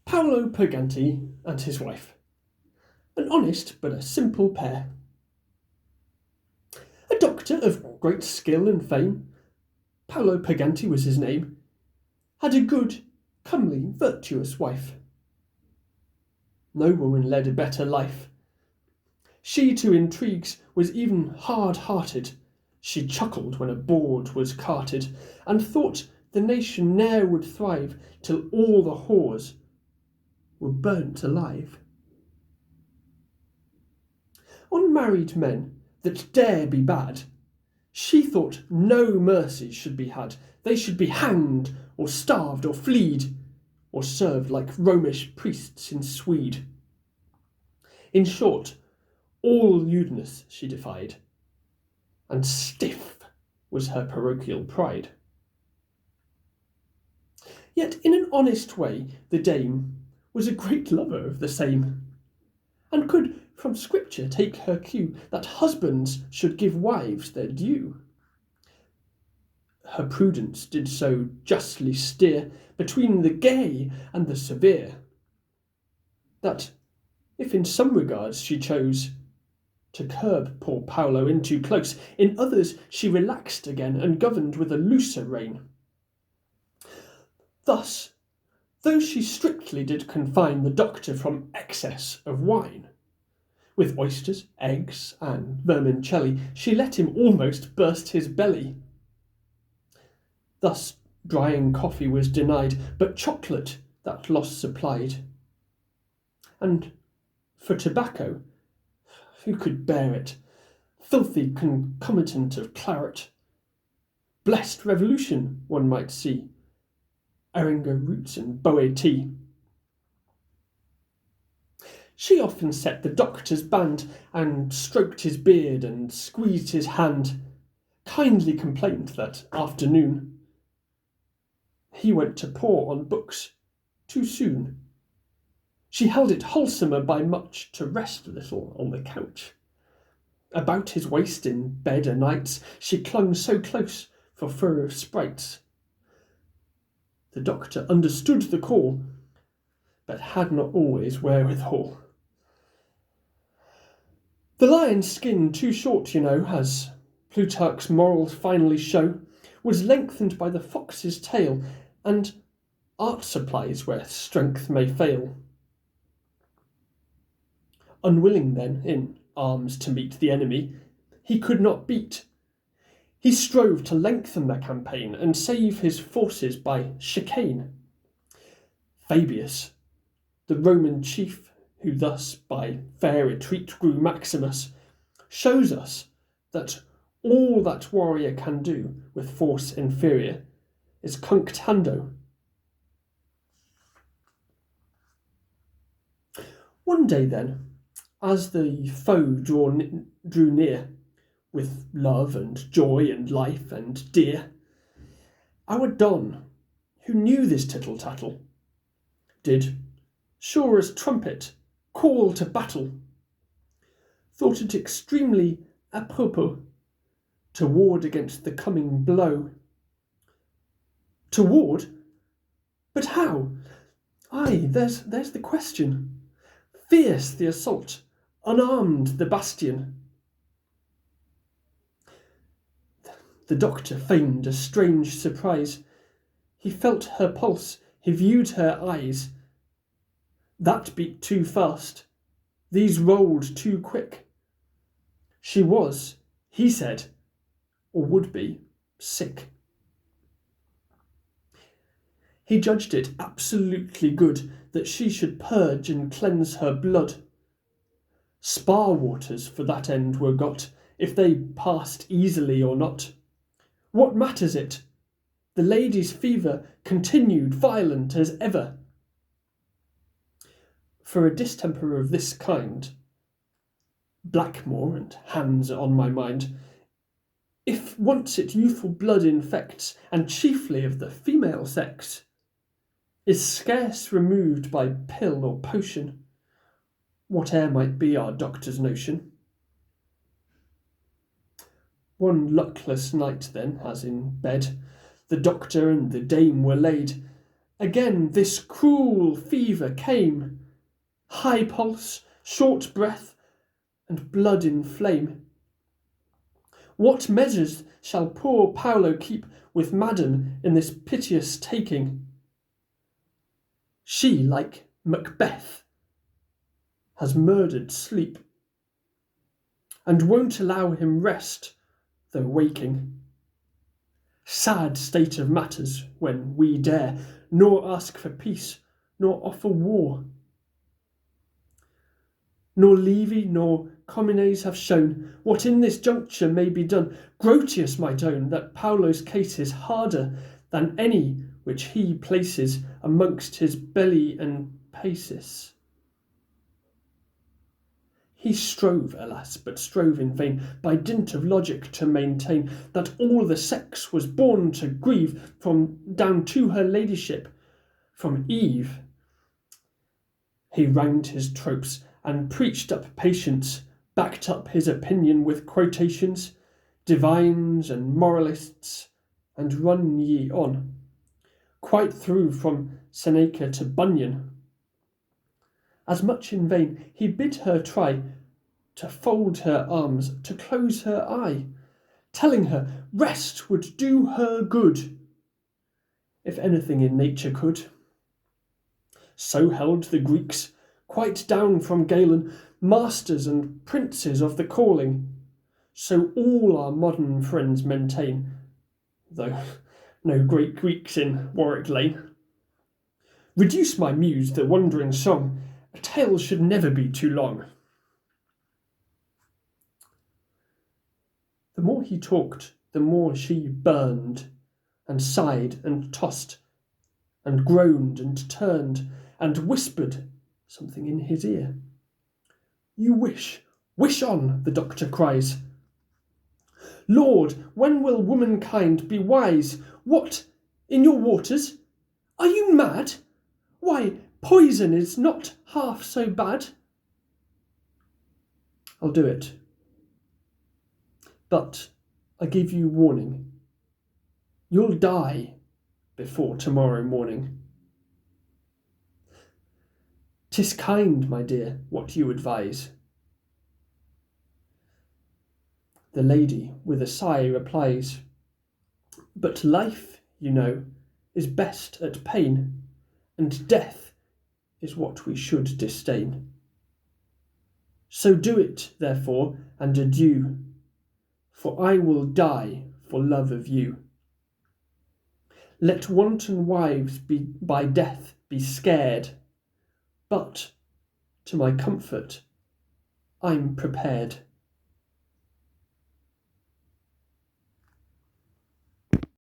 Paulo Purganti and his wife. An honest but a simple pair. A doctor of great skill and fame, Paulo Purganti was his name, had a good, comely, virtuous wife. No woman led a better life. She to intrigues was even hard-hearted. She chuckled when a board was carted, and thought the nation ne'er would thrive till all the whores were burnt alive. On married men that dare be bad, she thought no mercy should be had. They should be hanged, or starved, or flea'd, or served like Romish priests in Swede. In short, all lewdness she defied, and stiff was her parochial pride. Yet in an honest way the dame was a great lover of the same, and could from Scripture take her cue that husbands should give wives their due. Her prudence did so justly steer between the gay and the severe, that if in some regards she chose to curb poor Paulo in too close, in others she relaxed again and governed with a looser rein. Thus, though she strictly did confine the doctor from excess of wine, with oysters, eggs, and vermicelli, she let him almost burst his belly. Thus drying coffee was denied, but chocolate that loss supplied. And for tobacco, who could bear it? Filthy concomitant of claret. Blessed revolution, one might see. Eringa roots and boe tea. She often set the doctor's band, and stroked his beard and squeezed his hand. Kindly complained that afternoon he went to pore on books too soon. She held it wholesomer by much to rest a little on the couch. About his waist in bed o' nights she clung so close for fear of sprites. The doctor understood the call, but had not always wherewithal. The lion's skin, too short, as Plutarch's morals finally show, was lengthened by the fox's tail, and art supplies where strength may fail. Unwilling then in arms to meet the enemy he could not beat, he strove to lengthen the campaign and save his forces by chicane. Fabius, the Roman chief, who thus by fair retreat grew Maximus, shows us that all that warrior can do with force inferior is cunctando. One day then, as the foe drew near, with love and joy and life and dear, our Don, who knew this tittle-tattle, did, sure as trumpet, call to battle, thought it extremely apropos to ward against the coming blow. To ward? But how? Ay, there's the question. Fierce the assault, unarmed the bastion. The doctor feigned a strange surprise. He felt her pulse, he viewed her eyes. That beat too fast, these rolled too quick. She was, he said, or would be, sick. He judged it absolutely good that she should purge and cleanse her blood. Spar waters for that end were got, if they passed easily or not. What matters it? The lady's fever continued violent as ever. For a distemper of this kind, Blackmore and hands on my mind, if once it youthful blood infects, and chiefly of the female sex, is scarce removed by pill or potion, whate'er might be our doctor's notion. One luckless night then, as in bed, the doctor and the dame were laid, Again this cruel fever came, high pulse, short breath, and blood in flame. What measures shall poor Paulo keep with Madam in this piteous taking? She, like Macbeth, has murdered sleep, and won't allow him rest, though waking. Sad state of matters, when we dare nor ask for peace, nor offer war. Nor Levy nor Comines have shown what in this juncture may be done. Grotius might own that Paulo's case is harder than any which he places amongst his belly and paces. He strove, alas, but strove in vain, by dint of logic to maintain that all the sex was born to grieve, from down to her ladyship, from Eve. He ranged his tropes, and preached up patience, backed up his opinion with quotations, divines and moralists, and run ye on, quite through from Seneca to Bunyan. As much in vain he bid her try to fold her arms, to close her eye, telling her rest would do her good, if anything in nature could. So held the Greeks, quite down from Galen, masters and princes of the calling. So all our modern friends maintain, though no great Greeks in Warwick Lane. Reduce my muse the wandering song, a tale should never be too long. The more he talked, the more she burned, and sighed and tossed, and groaned and turned, and whispered something in his ear. You wish on, the doctor cries. Lord, when will womankind be wise? What, in your waters? Are you mad? Why, poison is not half so bad. I'll do it. But I give you warning. You'll die before tomorrow morning. 'Tis kind, my dear, what you advise. The lady with a sigh replies, but life, you know, is best at pain, and death is what we should disdain. So do it, therefore, and adieu, for I will die for love of you. Let wanton wives by death be scared, but to my comfort I'm prepared.